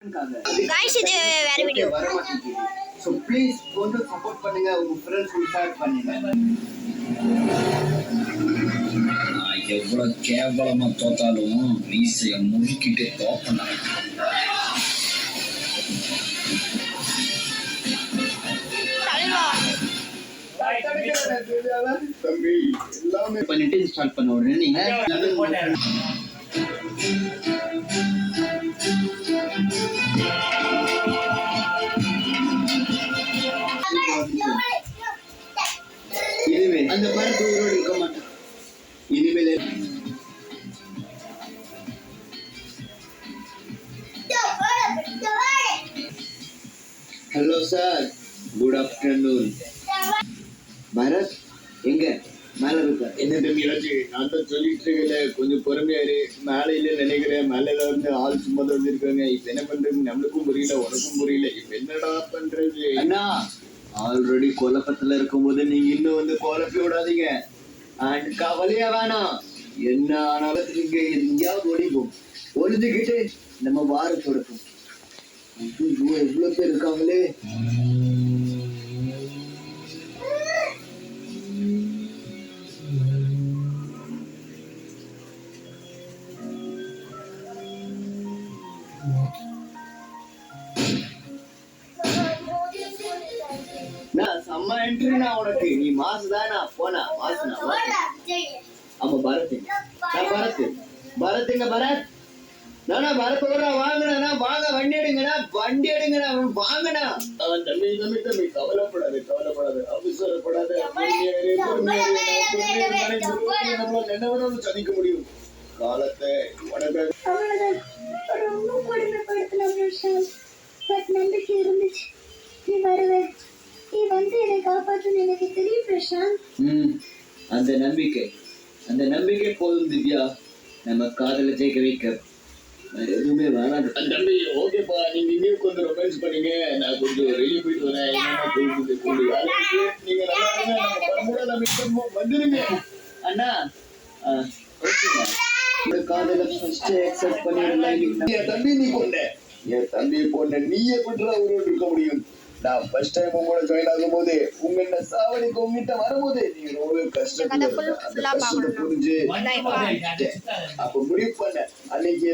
Guys இது வேற video வர மாட்டேங்குது. சோ ப்ளீஸ் கொஞ்சம் சப்போர்ட் பண்ணுங்க, உங்க ஃப்ரெண்ட்ஸ்க்கு ஷேர் பண்ணுங்க. எவ்வளவு கேவலமா தோத்தாலும் மீசைய முறுக்கிட்டு தோப்பனா. தம்பி எல்லாமே பண்ணிட்டு ஸ்டார்ட் பண்ண உடனே நீங்க இனிமேல் அந்த படத்து உயிரோடு இருக்க மாட்டேன். இனிமேல் hello sir, good afternoon. Bharat எங்க மேல இருக்கா? என்ன தம்பி ஆச்சு? நான் தான் சொல்லிட்டு இருக்கல, கொஞ்சம் பொறுமையா இரு. மேல இல்ல நினைக்கிறேன், மேல வந்து ஆள் சும்மா தான் வந்திருக்காங்க. இப்ப என்ன பண்றது நம்மளுக்கும் புரியல, உனக்கும் புரியல. இப்ப என்னடா பண்றது? அண்ணா ஆல்ரெடி குழப்பத்துல இருக்கும்போது நீங்க இன்னும் வந்து குழப்பி விடாதீங்க. அண்ட் கவலையா வேணாம், என்ன ஆனாலும் நீங்க எங்கேயாவது ஒழிப்போம். ஒழிஞ்சுக்கிட்டு நம்ம வார தொடக்கும். எவ்வளவு பேர் இருக்காங்களே. செம்ம என்ட்ரினா உனக்கு. நீ மாசுதானா? போனா மாசுனா. ஆமா பரத். நான் பரத். பரத்துங்க பரத். நானா பரத்தோட வாங்கினா வாங்க, வண்டி எடுங்கண்ணா, வண்டி எடுங்கண்ணா, வாங்கண்ணா. தம்பி தம்பி தம்பி கவலைப்படாது, கவலைப்படாது, அவசரப்படாது. என்ன வேணாலும் சதிக்க முடியும் காலத்தை. உனக்கு ரொம்ப கொடுமைப்படுத்தின பிரசாந்த். பட் நம்பிக்கை இருந்துச்சு, நீ வருவே, நீ வந்து என்னை காப்பாற்றுன்னு எனக்கு தெரியும் பிரசாந்த். அந்த நம்பிக்கை போதும் திவ்யா, நம்ம காதல ஜெயிக்க வைக்க. எதுவுமே வேணாம் தம்பி. ஓகேப்பா, நீங்க இங்கே கொஞ்சம் ரொமான்ஸ் பண்ணீங்க, நான் கொஞ்சம் வெளியே போயிட்டு வரேன். நீங்க வந்துருங்க அண்ணா. ஓகேங்க, இந்த காதல ஃபர்ஸ்ட் அக்செப்ட் பண்ணிடலாம். என் தம்பி நீ கொண்ட, என் தம்பி கொண்ட நீயே பண்ற உருவம் இருக்க முடியும். நான் ஃபர்ஸ்ட் டைம் உங்களோட ஜாயின் ஆகும் போது உங்ககிட்ட சாவடிக்கு உங்ககிட்ட வரும்போது நீங்க ரொம்ப கஷ்டப்பட்டு புரிஞ்சு அப்ப முடிவு பண்ண அன்னைக்கு